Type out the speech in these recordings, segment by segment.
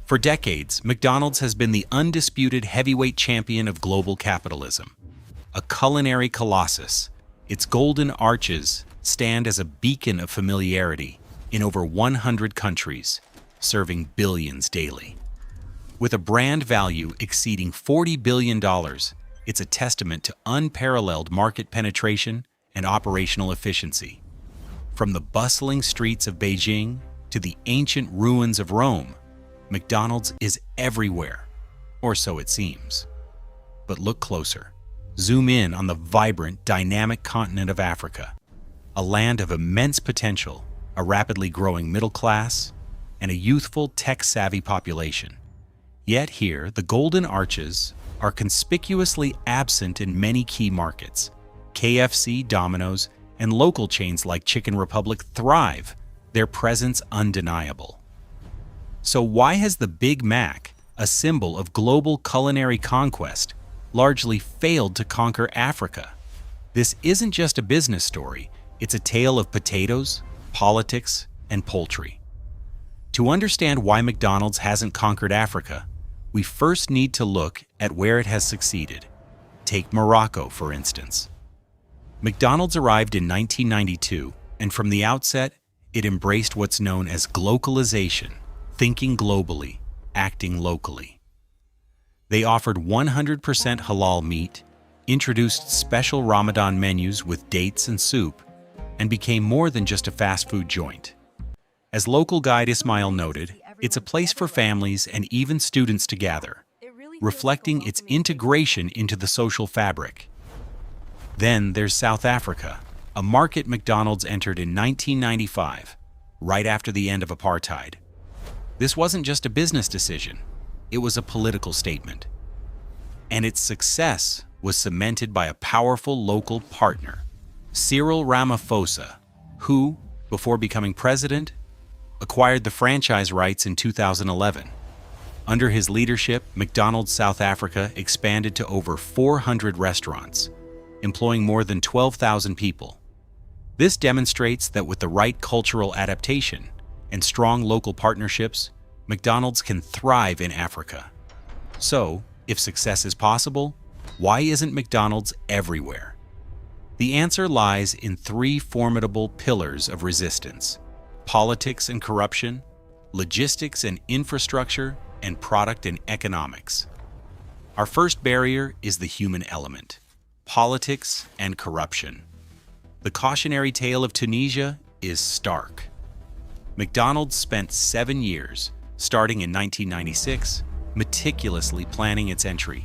For decades, McDonald's has been the undisputed heavyweight champion of global capitalism. A culinary colossus, its golden arches stand as a beacon of familiarity in over 100 countries, serving billions daily. With a brand value exceeding $40 billion, it's a testament to unparalleled market penetration and operational efficiency. From the bustling streets of Beijing to the ancient ruins of Rome, McDonald's is everywhere, or so it seems. But look closer. Zoom in on the vibrant, dynamic continent of Africa, a land of immense potential, a rapidly growing middle class, and a youthful, tech-savvy population. Yet here, the Golden Arches are conspicuously absent in many key markets. KFC, Domino's, and local chains like Chicken Republic thrive, their presence undeniable. So why has the Big Mac, a symbol of global culinary conquest, largely failed to conquer Africa? This isn't just a business story, it's a tale of potatoes, politics, and poultry. To understand why McDonald's hasn't conquered Africa, we first need to look at where it has succeeded. Take Morocco, for instance. McDonald's arrived in 1992, and from the outset, it embraced what's known as glocalization, thinking globally, acting locally. They offered 100% halal meat, introduced special Ramadan menus with dates and soup, and became more than just a fast food joint. As local guide Ismail noted, it's a place for families and even students to gather, reflecting its integration into the social fabric. Then there's South Africa, a market McDonald's entered in 1995, right after the end of apartheid. This wasn't just a business decision, it was a political statement. And its success was cemented by a powerful local partner, Cyril Ramaphosa, who, before becoming president, acquired the franchise rights in 2011. Under his leadership, McDonald's South Africa expanded to over 400 restaurants, employing more than 12,000 people. This demonstrates that with the right cultural adaptation and strong local partnerships, McDonald's can thrive in Africa. So, if success is possible, why isn't McDonald's everywhere? The answer lies in three formidable pillars of resistance: politics and corruption, logistics and infrastructure, and product and economics. Our first barrier is the human element: politics and corruption. The cautionary tale of Tunisia is stark. McDonald's spent 7 years, starting in 1996, meticulously planning its entry.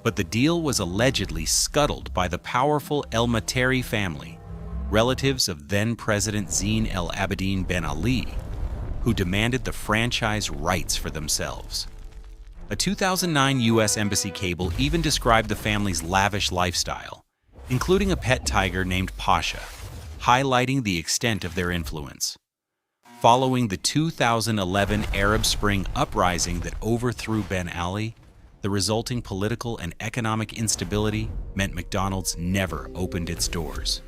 But the deal was allegedly scuttled by the powerful El Materi family, relatives of then-President Zine El Abidine Ben Ali, who demanded the franchise rights for themselves. A 2009 U.S. Embassy cable even described the family's lavish lifestyle, including a pet tiger named Pasha, highlighting the extent of their influence. Following the 2011 Arab Spring uprising that overthrew Ben Ali, the resulting political and economic instability meant McDonald's never opened its doors.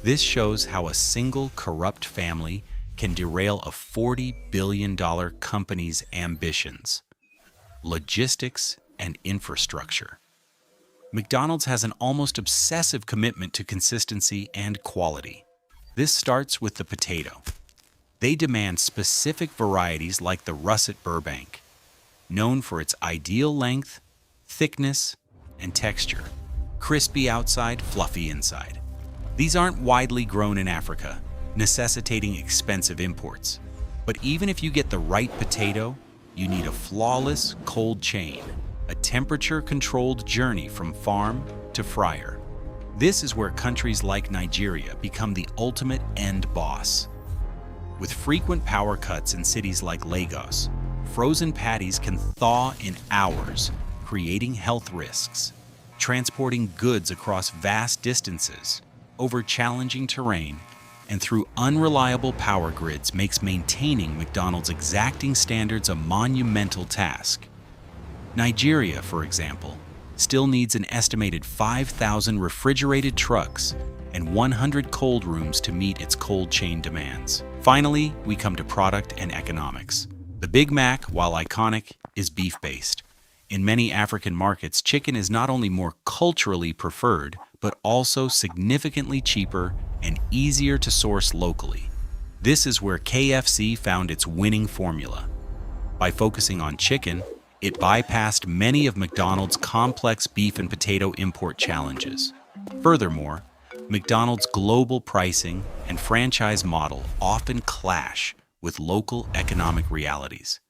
This shows how a single corrupt family can derail a $40 billion company's ambitions. Logistics and infrastructure. McDonald's has an almost obsessive commitment to consistency and quality. This starts with the potato. They demand specific varieties like the Russet Burbank, known for its ideal length, thickness, and texture. Crispy outside, fluffy inside. These aren't widely grown in Africa, necessitating expensive imports. But even if you get the right potato, you need a flawless cold chain, a temperature-controlled journey from farm to fryer. This is where countries like Nigeria become the ultimate end boss. With frequent power cuts in cities like Lagos, frozen patties can thaw in hours, creating health risks. Transporting goods across vast distances, over challenging terrain, and through unreliable power grids makes maintaining McDonald's exacting standards a monumental task. Nigeria, for example, still needs an estimated 5,000 refrigerated trucks and 100 cold rooms to meet its cold chain demands. Finally, we come to product and economics, The Big Mac, while iconic, is beef-based. In many African markets, chicken is not only more culturally preferred, but also significantly cheaper and easier to source locally. This is where KFC found its winning formula. By focusing on chicken, it bypassed many of McDonald's complex beef and potato import challenges. Furthermore, McDonald's global pricing and franchise model often clash with local economic realities.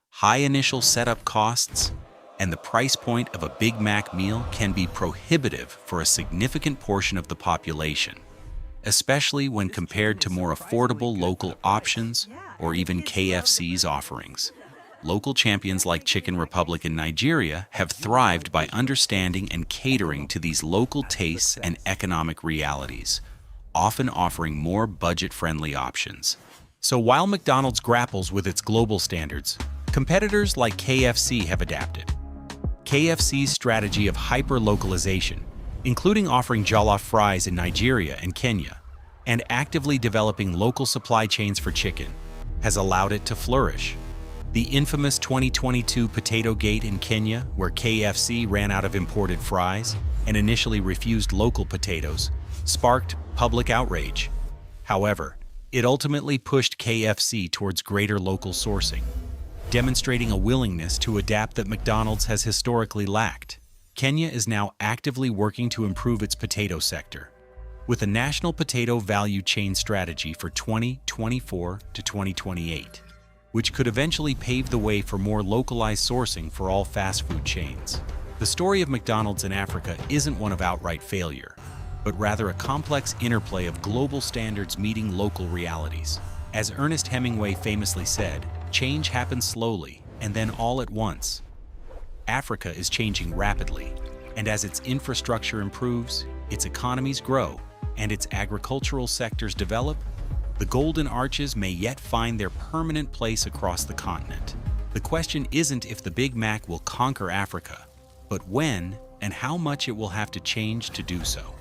High initial setup costs and the price point of a Big Mac meal can be prohibitive for a significant portion of the population, especially when compared to more affordable local options or even KFC's offerings. Local champions like Chicken Republic in Nigeria have thrived by understanding and catering to these local tastes and economic realities, often offering more budget-friendly options. So while McDonald's grapples with its global standards, competitors like KFC have adapted. KFC's strategy of hyper-localization, including offering jollof fries in Nigeria and Kenya, and actively developing local supply chains for chicken, has allowed it to flourish. The infamous 2022 Potato Gate in Kenya, where KFC ran out of imported fries and initially refused local potatoes, sparked public outrage. However, it ultimately pushed KFC towards greater local sourcing, demonstrating a willingness to adapt that McDonald's has historically lacked. Kenya is now actively working to improve its potato sector, with a national potato value chain strategy for 2024 to 2028, which could eventually pave the way for more localized sourcing for all fast food chains. The story of McDonald's in Africa isn't one of outright failure, but rather a complex interplay of global standards meeting local realities. As Ernest Hemingway famously said, "Change happens slowly, and then all at once." Africa is changing rapidly, and as its infrastructure improves, its economies grow, and its agricultural sectors develop, the Golden Arches may yet find their permanent place across the continent. The question isn't if the Big Mac will conquer Africa, but when and how much it will have to change to do so.